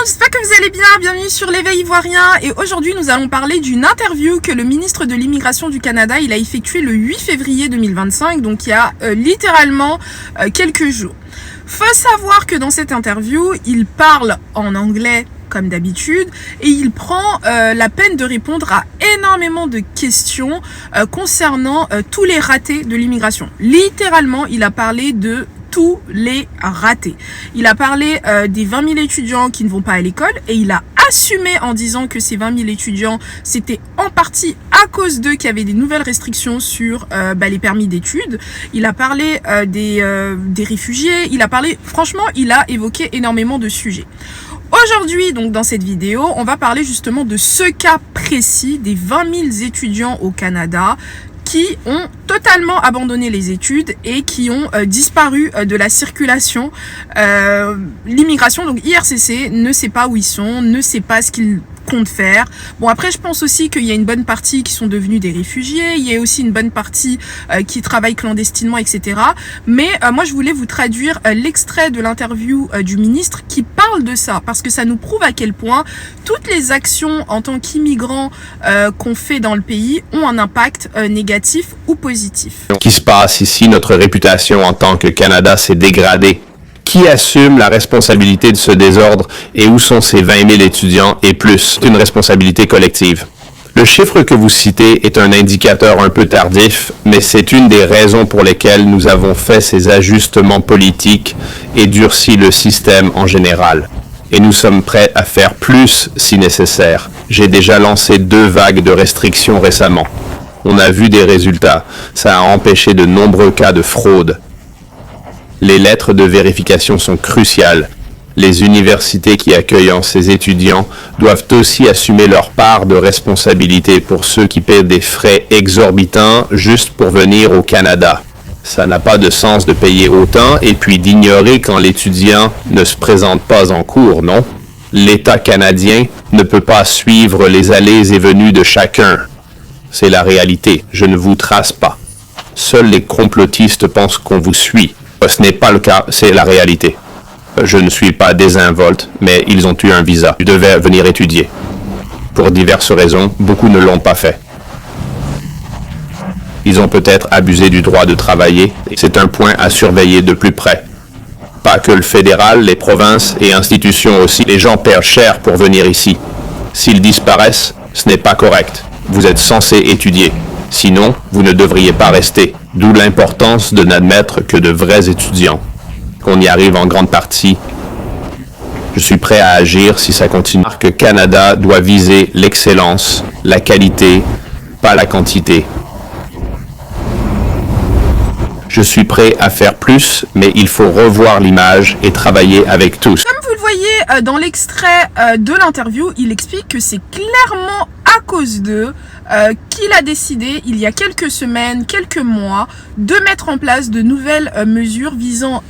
j'espère que vous allez bien, bienvenue sur l'Éveil Ivoirien et aujourd'hui nous allons parler d'une interview que le ministre de l'Immigration du Canada il a effectuée le 8 février 2025, donc il y a littéralement quelques jours. Faut savoir que dans cette interview, il parle en anglais comme d'habitude et il prend la peine de répondre à énormément de questions concernant tous les ratés de l'immigration. Littéralement, il a parlé de tous les ratés. Il a parlé des 20 000 étudiants qui ne vont pas à l'école et il a assumé en disant que ces 20 000 étudiants, c'était en partie à cause d'eux qu'il y avait des nouvelles restrictions sur les permis d'études. Il a parlé des réfugiés, il a parlé, franchement, il a évoqué énormément de sujets. Aujourd'hui, donc dans cette vidéo, on va parler justement de ce cas précis des 20 000 étudiants au Canada qui ont totalement abandonné les études et qui ont disparu de la circulation. L'immigration, donc IRCC, ne sait pas où ils sont, ne sait pas ce qu'ils comptent faire. Bon, après, je pense aussi qu'il y a une bonne partie qui sont devenus des réfugiés, il y a aussi une bonne partie qui travaillent clandestinement, etc. Mais moi, je voulais vous traduire l'extrait de l'interview du ministre qui parle de ça, parce que ça nous prouve à quel point toutes les actions en tant qu'immigrants qu'on fait dans le pays ont un impact négatif ou positif. Ce qui se passe ici, notre réputation en tant que Canada s'est dégradée. Qui assume la responsabilité de ce désordre et où sont ces 20 000 étudiants et plus? C'est une responsabilité collective. Le chiffre que vous citez est un indicateur un peu tardif, mais c'est une des raisons pour lesquelles nous avons fait ces ajustements politiques et durci le système en général. Et nous sommes prêts à faire plus si nécessaire. J'ai déjà lancé 2 vagues de restrictions récemment. On a vu des résultats. Ça a empêché de nombreux cas de fraude. Les lettres de vérification sont cruciales. Les universités qui accueillent ces étudiants doivent aussi assumer leur part de responsabilité pour ceux qui paient des frais exorbitants juste pour venir au Canada. Ça n'a pas de sens de payer autant et puis d'ignorer quand l'étudiant ne se présente pas en cours, non? L'État canadien ne peut pas suivre les allées et venues de chacun. C'est la réalité. Je ne vous trace pas. Seuls les complotistes pensent qu'on vous suit. Ce n'est pas le cas, c'est la réalité. Je ne suis pas désinvolte, mais ils ont eu un visa. Ils devaient venir étudier. Pour diverses raisons, beaucoup ne l'ont pas fait. Ils ont peut-être abusé du droit de travailler. C'est un point à surveiller de plus près. Pas que le fédéral, les provinces et institutions aussi. Les gens perdent cher pour venir ici. S'ils disparaissent, ce n'est pas correct. Vous êtes censé étudier. Sinon, vous ne devriez pas rester. D'où l'importance de n'admettre que de vrais étudiants. Qu'on y arrive en grande partie. Je suis prêt à agir si ça continue. Que Canada doit viser l'excellence, la qualité, pas la quantité. Je suis prêt à faire plus, mais il faut revoir l'image et travailler avec tous. Comme vous le voyez dans l'extrait de l'interview, il explique que c'est clairement à cause d'eux qu'il a décidé, il y a quelques semaines, quelques mois, de mettre en place de nouvelles mesures visant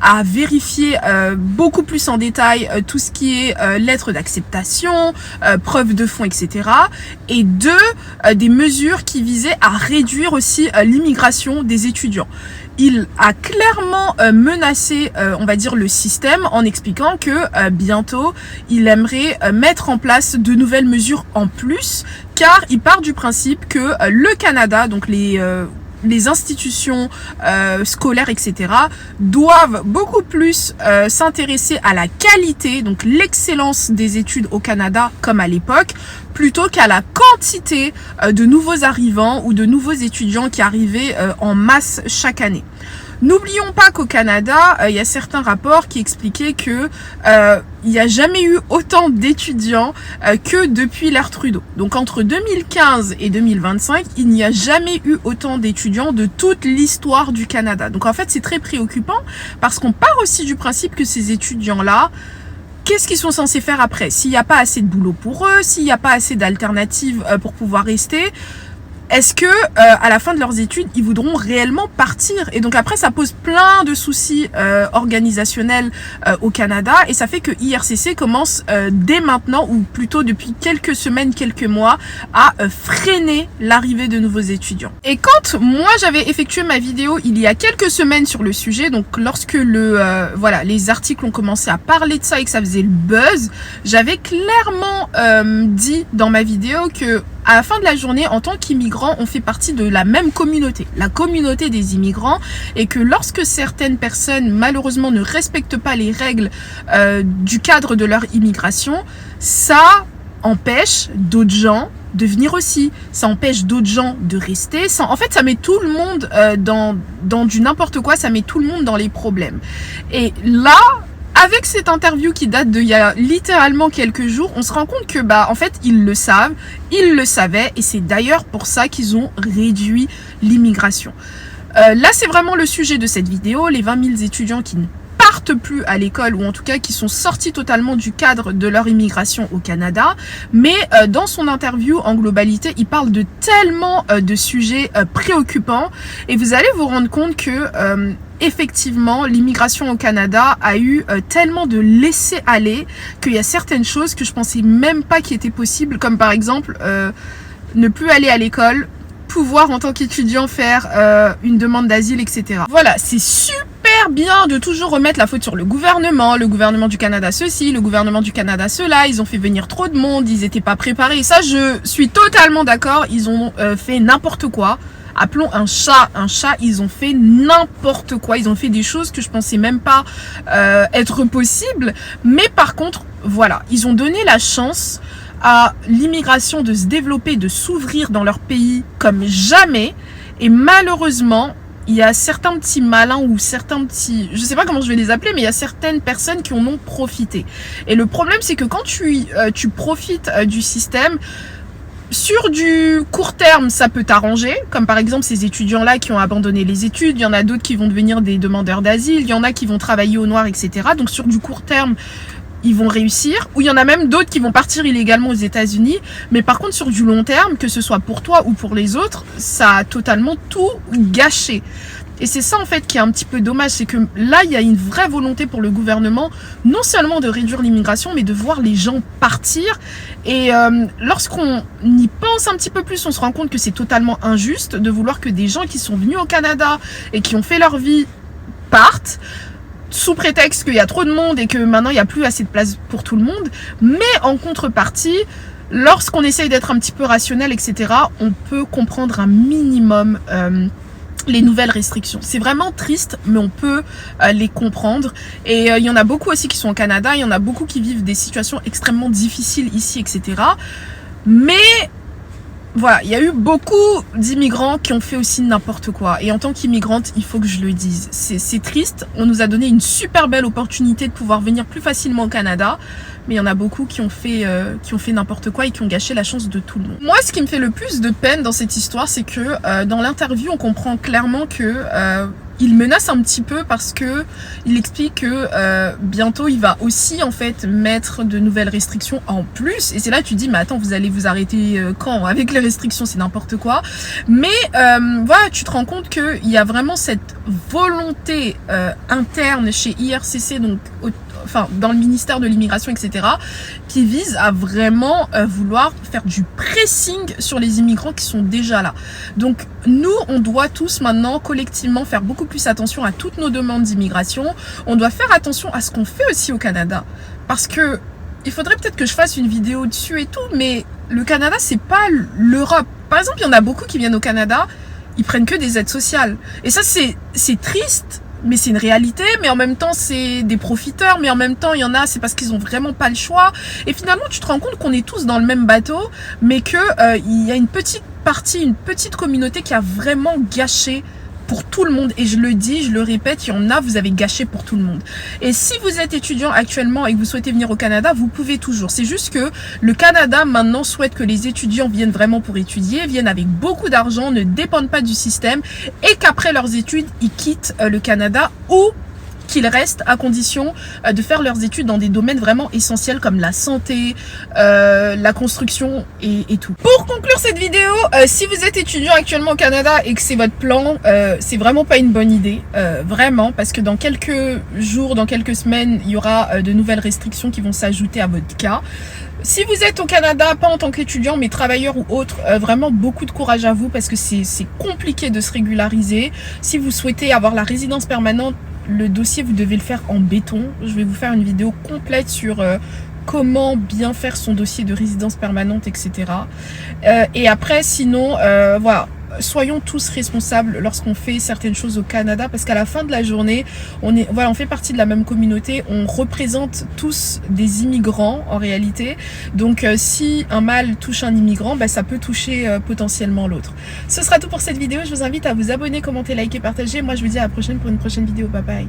à vérifier beaucoup plus en détail tout ce qui est lettres d'acceptation, preuves de fonds, etc. Et 2, des mesures qui visaient à réduire aussi l'immigration des étudiants. Il a clairement menacé, on va dire, le système en expliquant que bientôt, il aimerait mettre en place de nouvelles mesures en plus, car il part du principe que le Canada, donc les institutions scolaires, etc., doivent beaucoup plus s'intéresser à la qualité, donc l'excellence des études au Canada, comme à l'époque, plutôt qu'à la quantité de nouveaux arrivants ou de nouveaux étudiants qui arrivaient en masse chaque année. N'oublions pas qu'au Canada, il y a certains rapports qui expliquaient que il n'y a jamais eu autant d'étudiants que depuis l'ère Trudeau. Donc entre 2015 et 2025, il n'y a jamais eu autant d'étudiants de toute l'histoire du Canada. Donc en fait, c'est très préoccupant parce qu'on part aussi du principe que ces étudiants-là, qu'est-ce qu'ils sont censés faire après? S'il n'y a pas assez de boulot pour eux, s'il n'y a pas assez d'alternatives pour pouvoir rester, est-ce que à la fin de leurs études, ils voudront réellement partir? Et donc après, ça pose plein de soucis organisationnels au Canada, et ça fait que IRCC commence dès maintenant, ou plutôt depuis quelques semaines, quelques mois, à freiner l'arrivée de nouveaux étudiants. Et quand moi j'avais effectué ma vidéo il y a quelques semaines sur le sujet, donc lorsque les articles ont commencé à parler de ça et que ça faisait le buzz, j'avais clairement dit dans ma vidéo que à la fin de la journée, en tant qu'immigrants, on fait partie de la même communauté, la communauté des immigrants, et que lorsque certaines personnes, malheureusement, ne respectent pas les règles du cadre de leur immigration, ça empêche d'autres gens de venir aussi, ça empêche d'autres gens de rester, en fait ça met tout le monde dans du n'importe quoi, ça met tout le monde dans les problèmes. Et là, avec cette interview qui date d'il y a littéralement quelques jours, on se rend compte que en fait ils le savent, ils le savaient, et c'est d'ailleurs pour ça qu'ils ont réduit l'immigration. Là c'est vraiment le sujet de cette vidéo, les 20 000 étudiants qui ne partent plus à l'école, ou en tout cas qui sont sortis totalement du cadre de leur immigration au Canada. Mais dans son interview en globalité, il parle de tellement de sujets préoccupants, et vous allez vous rendre compte que effectivement, l'immigration au Canada a eu tellement de laisser-aller qu'il y a certaines choses que je pensais même pas qui étaient possibles, comme par exemple ne plus aller à l'école, pouvoir en tant qu'étudiant faire une demande d'asile, etc. Voilà, c'est super bien de toujours remettre la faute sur le gouvernement du Canada ceci, le gouvernement du Canada cela, ils ont fait venir trop de monde, ils étaient pas préparés. Ça, je suis totalement d'accord, ils ont fait n'importe quoi. Appelons un chat, ils ont fait n'importe quoi, ils ont fait des choses que je pensais même pas être possibles, mais par contre, voilà, ils ont donné la chance à l'immigration de se développer, de s'ouvrir dans leur pays comme jamais, et malheureusement, il y a certains petits malins ou certains petits, je sais pas comment je vais les appeler, mais il y a certaines personnes qui en ont profité. Et le problème, c'est que quand tu profites du système, sur du court terme, ça peut t'arranger, comme par exemple ces étudiants-là qui ont abandonné les études, il y en a d'autres qui vont devenir des demandeurs d'asile, il y en a qui vont travailler au noir, etc. Donc sur du court terme, ils vont réussir, ou il y en a même d'autres qui vont partir illégalement aux États-Unis. Mais par contre, sur du long terme, que ce soit pour toi ou pour les autres, ça a totalement tout gâché. Et c'est ça en fait qui est un petit peu dommage, c'est que là il y a une vraie volonté pour le gouvernement, non seulement de réduire l'immigration, mais de voir les gens partir. Et lorsqu'on y pense un petit peu plus, on se rend compte que c'est totalement injuste de vouloir que des gens qui sont venus au Canada et qui ont fait leur vie partent, sous prétexte qu'il y a trop de monde et que maintenant il n'y a plus assez de place pour tout le monde. Mais en contrepartie, lorsqu'on essaye d'être un petit peu rationnel, etc., on peut comprendre un minimum les nouvelles restrictions. C'est vraiment triste, mais on peut les comprendre. Et il y en a beaucoup aussi qui sont au Canada, il y en a beaucoup qui vivent des situations extrêmement difficiles ici, etc. Mais voilà, il y a eu beaucoup d'immigrants qui ont fait aussi n'importe quoi. Et en tant qu'immigrante, il faut que je le dise. C'est triste. On nous a donné une super belle opportunité de pouvoir venir plus facilement au Canada. Mais il y en a beaucoup qui ont fait n'importe quoi et qui ont gâché la chance de tout le monde. Moi, ce qui me fait le plus de peine dans cette histoire, c'est que dans l'interview, on comprend clairement que il menace un petit peu parce que il explique que bientôt il va aussi en fait mettre de nouvelles restrictions en plus. Et c'est là que tu dis mais attends, vous allez vous arrêter quand? Avec les restrictions, c'est n'importe quoi. Mais voilà, tu te rends compte qu'il y a vraiment cette volonté interne chez IRCC, donc dans le ministère de l'immigration, etc., qui vise à vraiment vouloir faire du pressing sur les immigrants qui sont déjà là. Donc nous, on doit tous maintenant collectivement faire beaucoup plus attention à toutes nos demandes d'immigration. On doit faire attention à ce qu'on fait aussi au Canada, parce que il faudrait peut-être que je fasse une vidéo dessus et tout, mais le Canada, c'est pas l'Europe. Par exemple, il y en a beaucoup qui viennent au Canada, ils prennent que des aides sociales. Et ça, c'est triste, mais c'est une réalité. Mais en même temps, c'est des profiteurs, mais en même temps, il y en a, c'est parce qu'ils ont vraiment pas le choix. Et finalement, tu te rends compte qu'on est tous dans le même bateau, mais que il y a une petite partie, une petite communauté qui a vraiment gâché pour tout le monde. Et je le dis, je le répète, il y en a, vous avez gâché pour tout le monde. Et si vous êtes étudiant actuellement et que vous souhaitez venir au Canada, vous pouvez toujours. C'est juste que le Canada maintenant souhaite que les étudiants viennent vraiment pour étudier, viennent avec beaucoup d'argent, ne dépendent pas du système, et qu'après leurs études, ils quittent le Canada ou qu'ils restent à condition de faire leurs études dans des domaines vraiment essentiels comme la santé, la construction et tout. Pour conclure cette vidéo, si vous êtes étudiant actuellement au Canada et que c'est votre plan, c'est vraiment pas une bonne idée, vraiment, parce que dans quelques jours, dans quelques semaines, il y aura de nouvelles restrictions qui vont s'ajouter à votre cas. Si vous êtes au Canada, pas en tant qu'étudiant, mais travailleur ou autre, vraiment beaucoup de courage à vous parce que c'est compliqué de se régulariser. Si vous souhaitez avoir la résidence permanente, le dossier, vous devez le faire en béton. Je vais vous faire une vidéo complète sur comment bien faire son dossier de résidence permanente, etc. Et après, sinon, voilà. Soyons tous responsables lorsqu'on fait certaines choses au Canada parce qu'à la fin de la journée, on fait partie de la même communauté, on représente tous des immigrants en réalité. Donc si un mal touche un immigrant, bah, ça peut toucher potentiellement l'autre. Ce sera tout pour cette vidéo, je vous invite à vous abonner, commenter, liker, partager. Moi je vous dis à la prochaine pour une prochaine vidéo, bye bye.